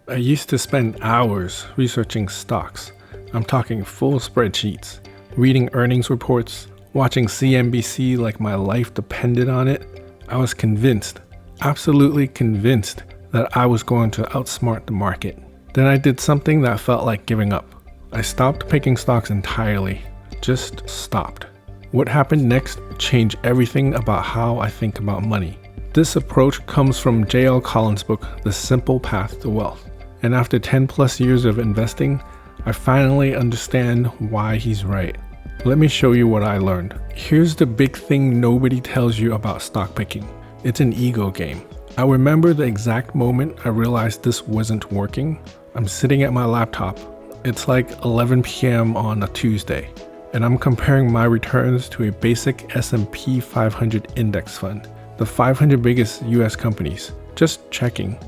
I used to spend hours researching stocks. I'm talking full spreadsheets, reading earnings reports, watching CNBC like my life depended on it. I was convinced, absolutely convinced, that I was going to outsmart the market. Then I did something that felt like giving up. I stopped picking stocks entirely. Just stopped. What happened next changed everything about how I think about money. This approach comes from J.L. Collins' book, The Simple Path to Wealth. And after 10 plus years of investing, I finally understand why he's right. Let me show you what I learned. Here's the big thing nobody tells you about stock picking. It's an ego game. I remember the exact moment I realized this wasn't working. I'm sitting at my laptop. It's like 11 p.m. on a Tuesday, and I'm comparing my returns to a basic S&P 500 index fund, the 500 biggest US companies. Just checking.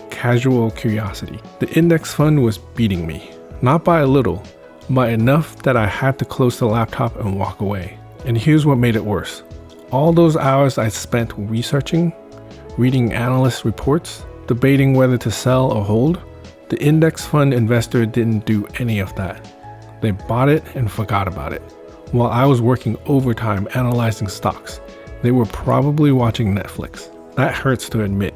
Casual curiosity. The index fund was beating me. Not by a little, but enough that I had to close the laptop and walk away. And here's what made it worse. All those hours I spent researching, reading analyst reports, debating whether to sell or hold, the index fund investor didn't do any of that. They bought it and forgot about it. While I was working overtime analyzing stocks, they were probably watching Netflix. That hurts to admit.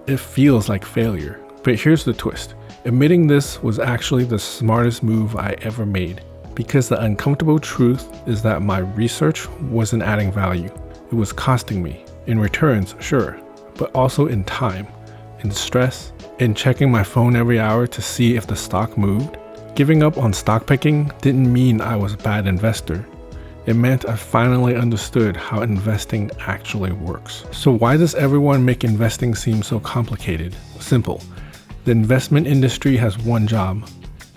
It feels like failure. But here's the twist. Admitting this was actually the smartest move I ever made, because the uncomfortable truth is that my research wasn't adding value. It was costing me. In returns, sure, but also in time, in stress, in checking my phone every hour to see if the stock moved. Giving up on stock picking didn't mean I was a bad investor. It meant I finally understood how investing actually works. So why does everyone make investing seem so complicated? Simple. The investment industry has one job: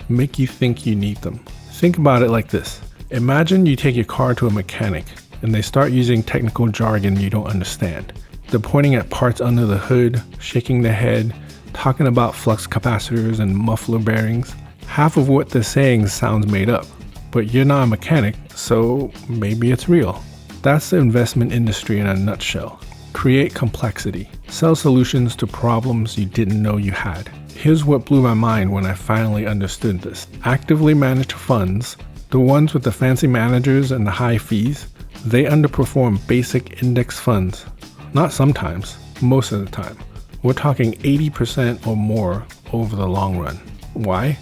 make you think you need them. Think about it like this. Imagine you take your car to a mechanic and they start using technical jargon you don't understand. They're pointing at parts under the hood, shaking their head, talking about flux capacitors and muffler bearings. Half of what they're saying sounds made up, but you're not a mechanic, so maybe it's real. That's the investment industry in a nutshell. Create complexity. Sell solutions to problems you didn't know you had. Here's what blew my mind when I finally understood this. Actively managed funds, the ones with the fancy managers and the high fees, they underperform basic index funds. Not sometimes, most of the time. We're talking 80% or more over the long run. Why?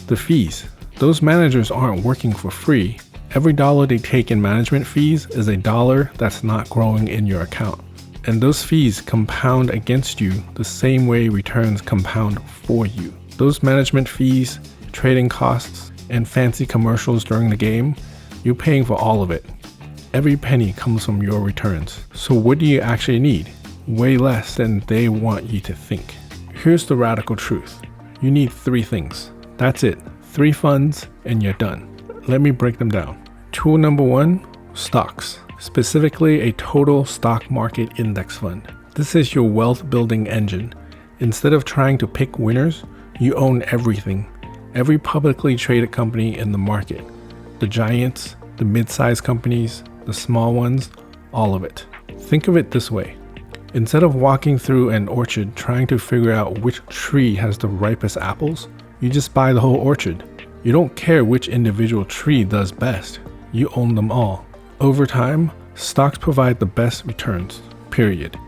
The fees. Those managers aren't working for free. Every dollar they take in management fees is a dollar that's not growing in your account. And those fees compound against you the same way returns compound for you. Those management fees, trading costs, and fancy commercials during the game, you're paying for all of it. Every penny comes from your returns. So what do you actually need? Way less than they want you to think. Here's the radical truth. You need 3 things. That's it. 3 funds and you're done. Let me break them down. Tool number 1, stocks. Specifically a total stock market index fund. This is your wealth building engine. Instead of trying to pick winners, you own everything. Every publicly traded company in the market. The giants, the mid-sized companies, the small ones, all of it. Think of it this way. Instead of walking through an orchard trying to figure out which tree has the ripest apples, you just buy the whole orchard. You don't care which individual tree does best. You own them all. Over time, stocks provide the best returns, period.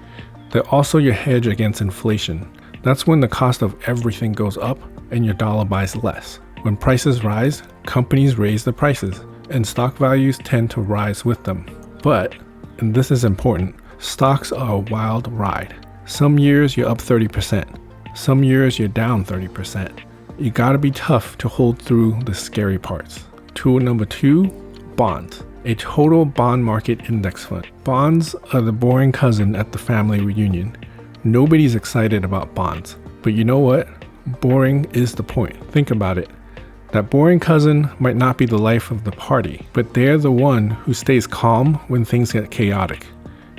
They're also your hedge against inflation. That's when the cost of everything goes up and your dollar buys less. When prices rise, companies raise the prices, and stock values tend to rise with them. But, and this is important, stocks are a wild ride. Some years you're up 30%. Some years you're down 30%. You gotta be tough to hold through the scary parts. Tool number 2, bonds. A total bond market index fund. Bonds are the boring cousin at the family reunion. Nobody's excited about bonds. But you know what? Boring is the point. Think about it. That boring cousin might not be the life of the party, but they're the one who stays calm when things get chaotic.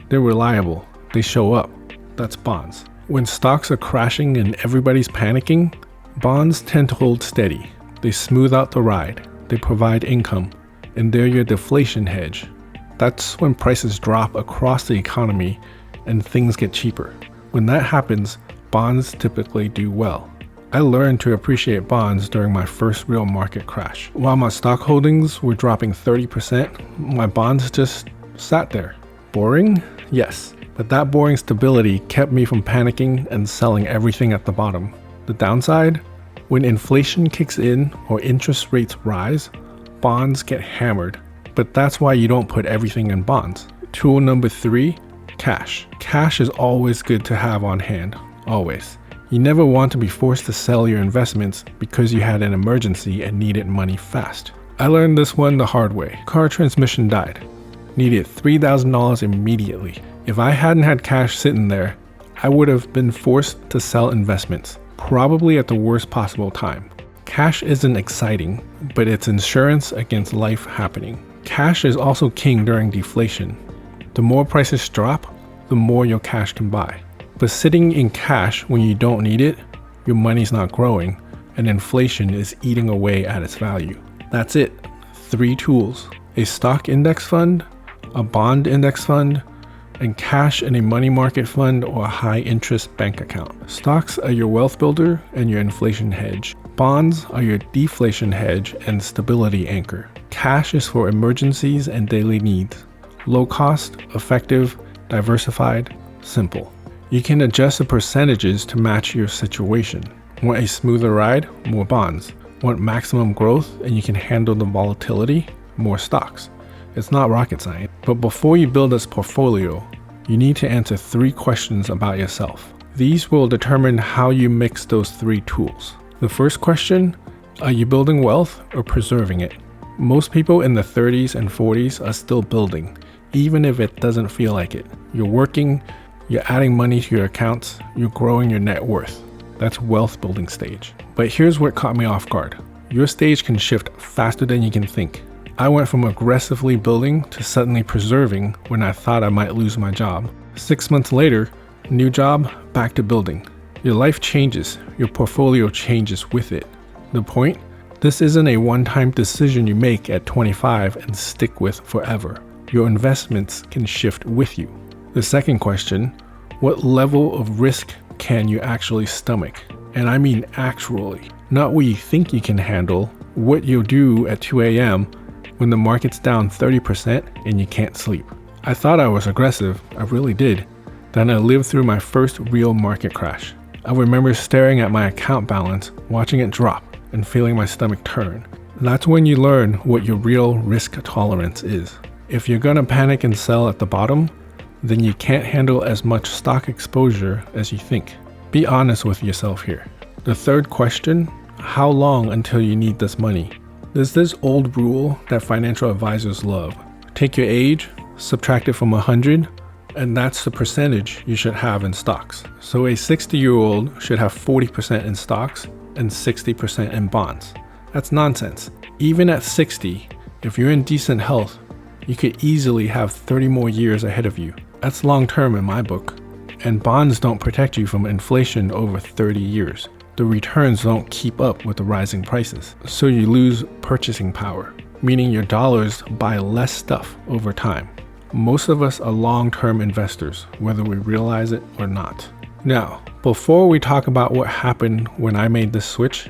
They're reliable. They show up. That's bonds. When stocks are crashing and everybody's panicking, bonds tend to hold steady. They smooth out the ride. They provide income. And they're your deflation hedge. That's when prices drop across the economy and things get cheaper. When that happens, bonds typically do well. I learned to appreciate bonds during my first real market crash. While my stock holdings were dropping 30%, my bonds just sat there. Boring? Yes. But that boring stability kept me from panicking and selling everything at the bottom. The downside? When inflation kicks in or interest rates rise, bonds get hammered. But that's why you don't put everything in bonds. Tool number 3, cash. Cash is always good to have on hand. Always. You never want to be forced to sell your investments because you had an emergency and needed money fast. I learned this one the hard way. Car transmission died. Needed $3,000 immediately. If I hadn't had cash sitting there, I would have been forced to sell investments, probably at the worst possible time. Cash isn't exciting, but it's insurance against life happening. Cash is also king during deflation. The more prices drop, the more your cash can buy. But sitting in cash when you don't need it, your money's not growing, and inflation is eating away at its value. That's it. 3 tools: a stock index fund, a bond index fund, and cash in a money market fund or a high interest bank account. Stocks are your wealth builder and your inflation hedge. Bonds are your deflation hedge and stability anchor. Cash is for emergencies and daily needs. Low cost, effective, diversified, simple. You can adjust the percentages to match your situation. Want a smoother ride? More bonds. Want maximum growth and you can handle the volatility? More stocks. It's not rocket science. But before you build this portfolio, you need to answer 3 questions about yourself. These will determine how you mix those 3 tools. The first question, are you building wealth or preserving it? Most people in the 30s and 40s are still building, even if it doesn't feel like it. You're working, you're adding money to your accounts, you're growing your net worth. That's wealth building stage. But here's what caught me off guard. Your stage can shift faster than you can think. I went from aggressively building to suddenly preserving when I thought I might lose my job. 6 months later, new job, back to building. Your life changes, your portfolio changes with it. The point? This isn't a one-time decision you make at 25 and stick with forever. Your investments can shift with you. The second question, what level of risk can you actually stomach? And I mean actually, not what you think you can handle, what you'll do at 2 a.m. when the market's down 30% and you can't sleep. I thought I was aggressive, I really did. Then I lived through my first real market crash. I remember staring at my account balance, watching it drop, and feeling my stomach turn. That's when you learn what your real risk tolerance is. If you're gonna panic and sell at the bottom, then you can't handle as much stock exposure as you think. Be honest with yourself here. The third question, how long until you need this money? There's this old rule that financial advisors love. Take your age, subtract it from 100, and that's the percentage you should have in stocks. So a 60-year-old should have 40% in stocks and 60% in bonds. That's nonsense. Even at 60, if you're in decent health, you could easily have 30 more years ahead of you. That's long term in my book. And bonds don't protect you from inflation over 30 years. The returns don't keep up with the rising prices. So you lose purchasing power, meaning your dollars buy less stuff over time. Most of us are long-term investors, whether we realize it or not. Now, before we talk about what happened when I made this switch,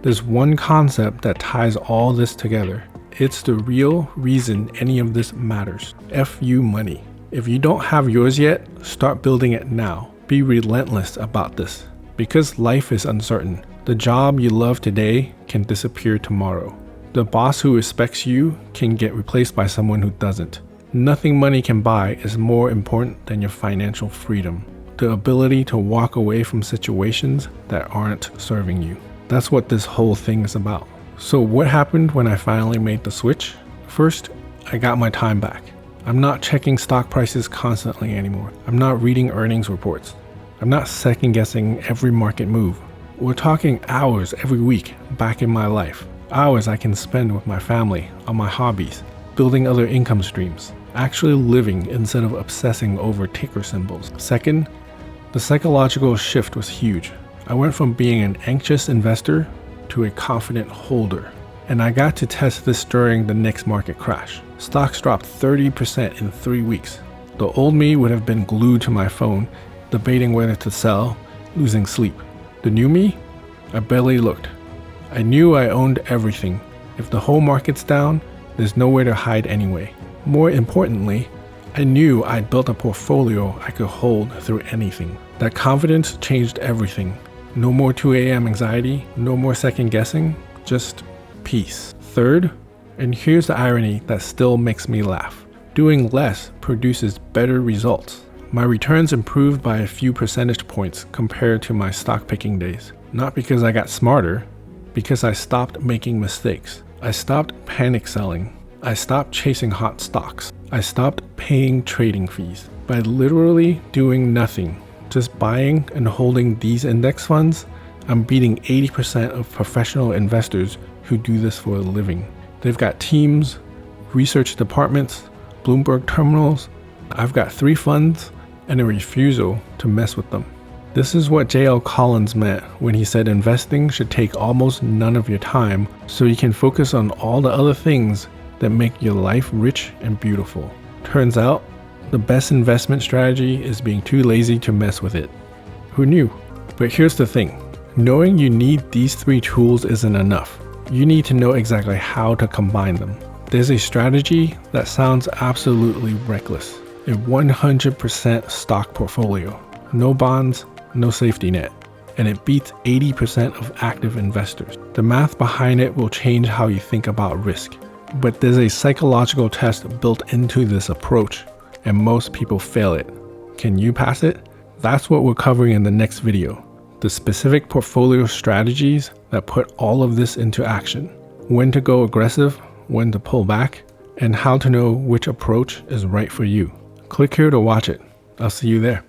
there's one concept that ties all this together. It's the real reason any of this matters. FU money. If you don't have yours yet, start building it now. Be relentless about this. Because life is uncertain. The job you love today can disappear tomorrow. The boss who respects you can get replaced by someone who doesn't. Nothing money can buy is more important than your financial freedom. The ability to walk away from situations that aren't serving you. That's what this whole thing is about. So what happened when I finally made the switch? First, I got my time back. I'm not checking stock prices constantly anymore. I'm not reading earnings reports. I'm not second guessing every market move. We're talking hours every week back in my life. Hours I can spend with my family, on my hobbies, building other income streams, actually living instead of obsessing over ticker symbols. Second, the psychological shift was huge. I went from being an anxious investor to a confident holder. And I got to test this during the next market crash. Stocks dropped 30% in 3 weeks. The old me would have been glued to my phone, debating whether to sell, losing sleep. The new me? I barely looked. I knew I owned everything. If the whole market's down, there's nowhere to hide anyway. More importantly, I knew I'd built a portfolio I could hold through anything. That confidence changed everything. No more 2 a.m. anxiety, no more second guessing, just peace. Third, and here's the irony that still makes me laugh, doing less produces better results. My returns improved by a few percentage points compared to my stock picking days. Not because I got smarter, because I stopped making mistakes. I stopped panic selling. I stopped chasing hot stocks. I stopped paying trading fees. By literally doing nothing, just buying and holding these index funds, I'm beating 80% of professional investors who do this for a living. They've got teams, research departments, Bloomberg terminals. I've got 3 funds and a refusal to mess with them. This is what J.L. Collins meant when he said investing should take almost none of your time so you can focus on all the other things that make your life rich and beautiful. Turns out, the best investment strategy is being too lazy to mess with it. Who knew? But here's the thing. Knowing you need these 3 tools isn't enough. You need to know exactly how to combine them. There's a strategy that sounds absolutely reckless. A 100% stock portfolio. No bonds, no safety net. And it beats 80% of active investors. The math behind it will change how you think about risk. But there's a psychological test built into this approach, and most people fail it. Can you pass it? That's what we're covering in the next video. The specific portfolio strategies that put all of this into action. When to go aggressive, when to pull back, and how to know which approach is right for you. Click here to watch it. I'll see you there.